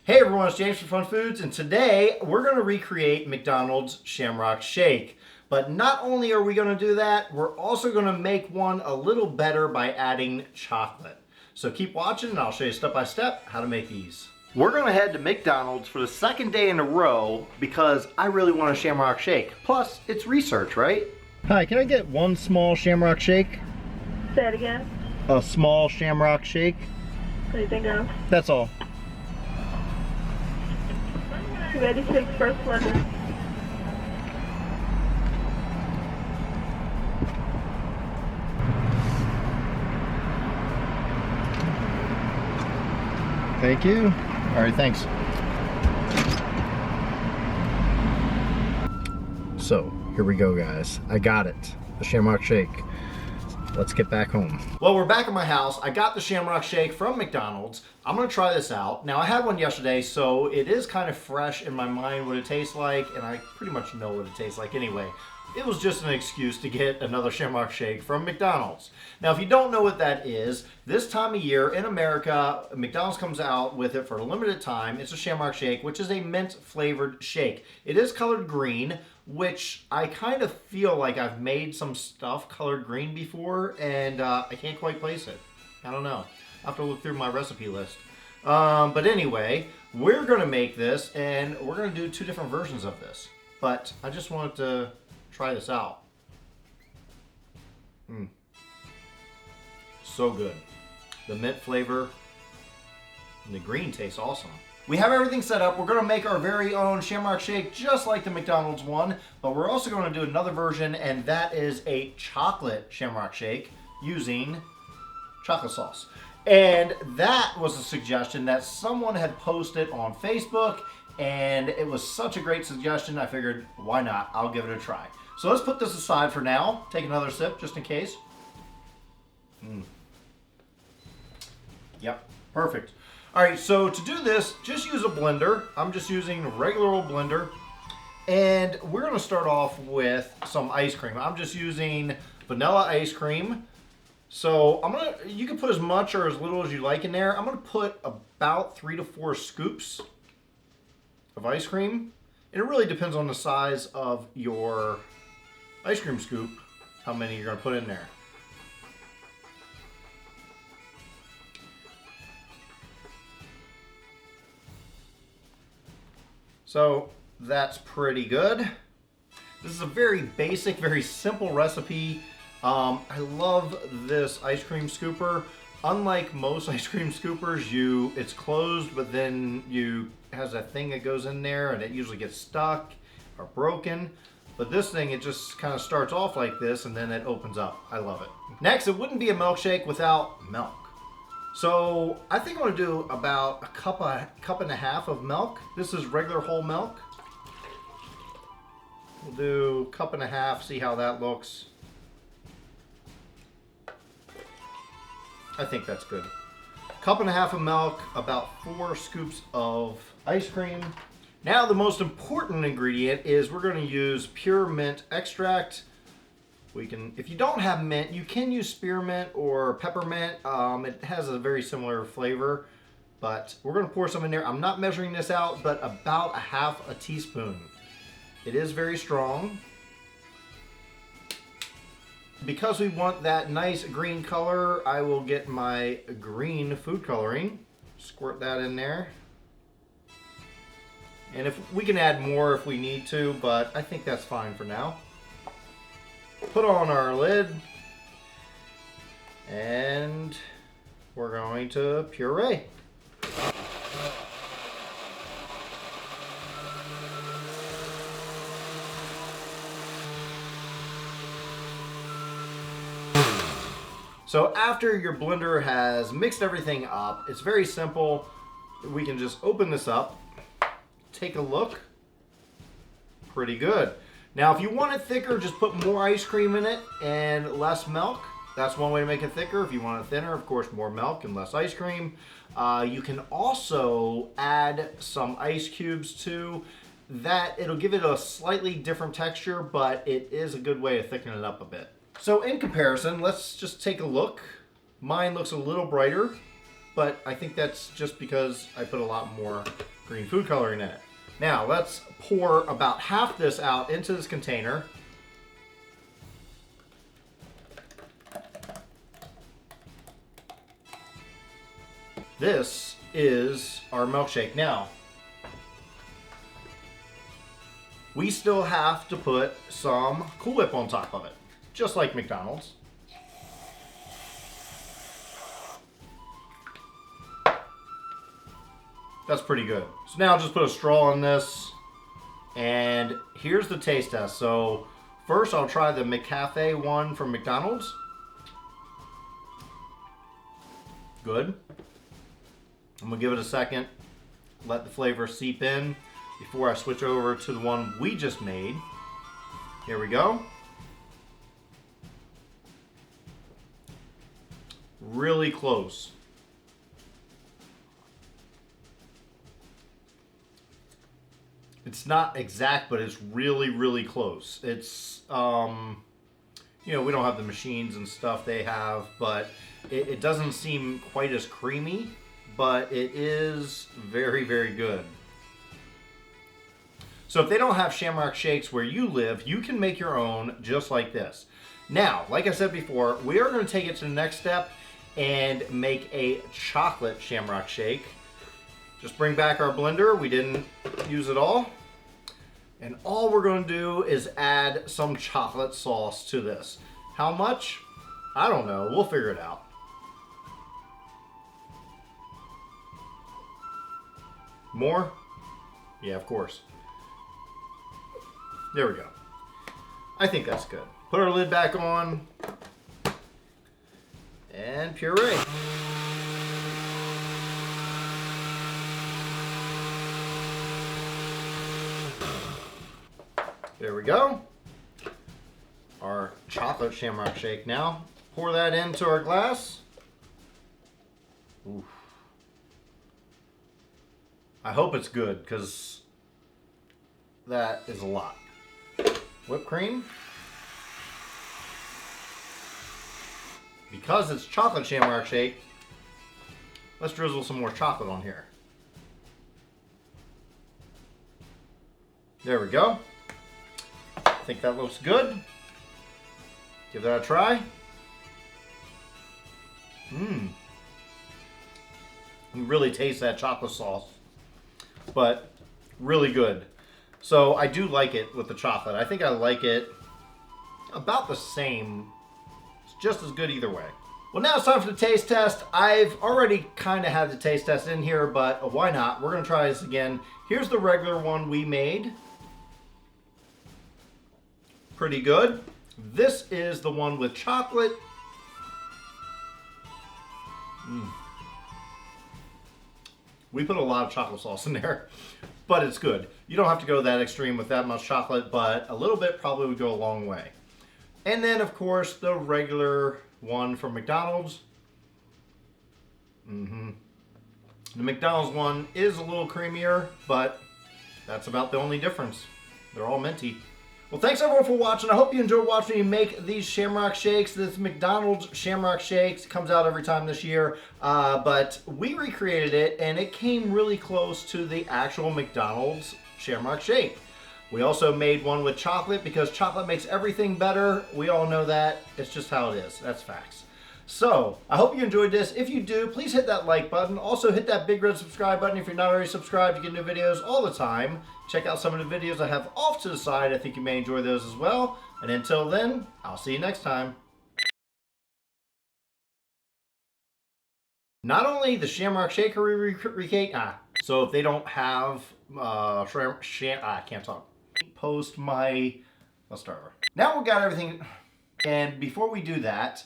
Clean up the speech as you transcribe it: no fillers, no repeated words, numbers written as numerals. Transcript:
Hey everyone, it's James from FunFoods, and today we're going to recreate McDonald's Shamrock Shake. But not only are we going to do that, we're also going to make one a little better by adding chocolate. So keep watching and I'll show you step by step how to make these. We're going to head to McDonald's for the second day in a row because I really want a Shamrock Shake. Plus, it's research, right? Hi, can I get one small Shamrock Shake? Say it again. A small Shamrock Shake? Anything else? That's all. You ready to take first blender? Thank you. All right, thanks. So, here we go, guys. I got it. The Shamrock Shake. Let's get back home. Well, we're back at my house. I got the Shamrock Shake from McDonald's. I'm gonna try this out. Now, I had one yesterday, so it is kind of fresh in my mind what it tastes like, and I pretty much know what it tastes like anyway. It was just an excuse to get another Shamrock Shake from McDonald's. Now, if you don't know what that is, this time of year in America, McDonald's comes out with it for a limited time. It's a Shamrock Shake, which is a mint-flavored shake. It is colored green, which I kind of feel like I've made some stuff colored green before, and I can't quite place it. I don't know. I'll have to look through my recipe list. But anyway, we're going to make this, and we're going to do two different versions of this. But I just wanted to try this out. So good. The mint flavor and the green tastes awesome. We have everything set up. We're going to make our very own Shamrock Shake just like the McDonald's one, but we're also going to do another version, and that is a chocolate Shamrock Shake using chocolate sauce. And that was a suggestion that someone had posted on Facebook, and it was such a great suggestion, I figured, why not? I'll give it a try. So let's put this aside for now. Take another sip just in case. Yep, perfect. All right, so to do this, just use a blender. I'm just using a regular old blender. And we're gonna start off with some ice cream. I'm just using vanilla ice cream. So you can put as much or as little as you like in there. I'm gonna put about 3 to 4 scoops of ice cream. And it really depends on the size of your ice cream scoop, how many you're gonna put in there. So that's pretty good. This is a very basic, very simple recipe. I love this ice cream scooper. Unlike most ice cream scoopers, it's closed, but then has a thing that goes in there, and it usually gets stuck or broken. But this thing, it just kind of starts off like this, and then it opens up. I love it. Next, it wouldn't be a milkshake without milk. So I think I'm gonna do about a cup and a half of milk. This is regular whole milk. We'll do a cup and a half, see how that looks. I think that's good. Cup and a half of milk, about 4 scoops of ice cream. Now the most important ingredient is we're gonna use pure mint extract. If you don't have mint, you can use spearmint or peppermint. It has a very similar flavor, but we're gonna pour some in there. I'm not measuring this out, but about a half a teaspoon. It is very strong. Because we want that nice green color, I will get my green food coloring. Squirt that in there. And if we can add more if we need to, but I think that's fine for now. Put on our lid, and we're going to puree. So after your blender has mixed everything up, it's very simple. We can just open this up, take a look. Pretty good. Now, if you want it thicker, just put more ice cream in it and less milk. That's one way to make it thicker. If you want it thinner, of course, more milk and less ice cream. You can also add some ice cubes too. It'll give it a slightly different texture, but it is a good way to thicken it up a bit. So in comparison, let's just take a look. Mine looks a little brighter. but I think that's just because I put a lot more green food coloring in it. Now let's pour about half this out into this container. This is our milkshake. Now, we still have to put some Cool Whip on top of it, just like McDonald's. That's pretty good. So now I'll just put a straw in this, and here's the taste test. So first I'll try the McCafe one from McDonald's. Good. I'm gonna give it a second, let the flavor seep in before I switch over to the one we just made. Here we go. Really close. It's not exact, but it's really, really close. It's, you know, we don't have the machines and stuff they have, but it doesn't seem quite as creamy, but it is very, very good. So if they don't have Shamrock shakes where you live, you can make your own just like this. Now, like I said before, we are going to take it to the next step and make a chocolate Shamrock shake. Just bring back our blender. We didn't use it all. And all we're going to do is add some chocolate sauce to this. How much? I don't know. We'll figure it out. More? Yeah, of course. There we go. I think that's good. Put our lid back on. And puree. There we go. Our chocolate Shamrock shake now. Pour that into our glass. Oof. I hope it's good, because that is a lot. Whipped cream. Because it's chocolate Shamrock shake, let's drizzle some more chocolate on here. There we go. I think that looks good. Give that a try. You really taste that chocolate sauce, but really good. So I do like it with the chocolate. I think I like it about the same. It's just as good either way. Well, now it's time for the taste test. I've already kind of had the taste test in here, but why not? We're gonna try this again. Here's the regular one we made. Pretty good. This is the one with chocolate. We put a lot of chocolate sauce in there, but it's good. You don't have to go that extreme with that much chocolate, but a little bit probably would go a long way. And then, of course, the regular one from McDonald's. The McDonald's one is a little creamier, but that's about the only difference. They're all minty. Well, thanks everyone for watching. I hope you enjoyed watching me make these Shamrock shakes. This McDonald's Shamrock shakes comes out every time this year, but we recreated it and it came really close to the actual McDonald's Shamrock shake. We also made one with chocolate because chocolate makes everything better. We all know that. It's just how it is. That's facts. So, I hope you enjoyed this. If you do, please hit that like button. Also, hit that big red subscribe button if you're not already subscribed. You get new videos all the time. Check out some of the videos I have off to the side. I think you may enjoy those as well. And until then, I'll see you next time. Not only the Shamrock Shake are recreate, so if they don't have I can't talk. Post my, let's start over. Now we've got everything, and before we do that,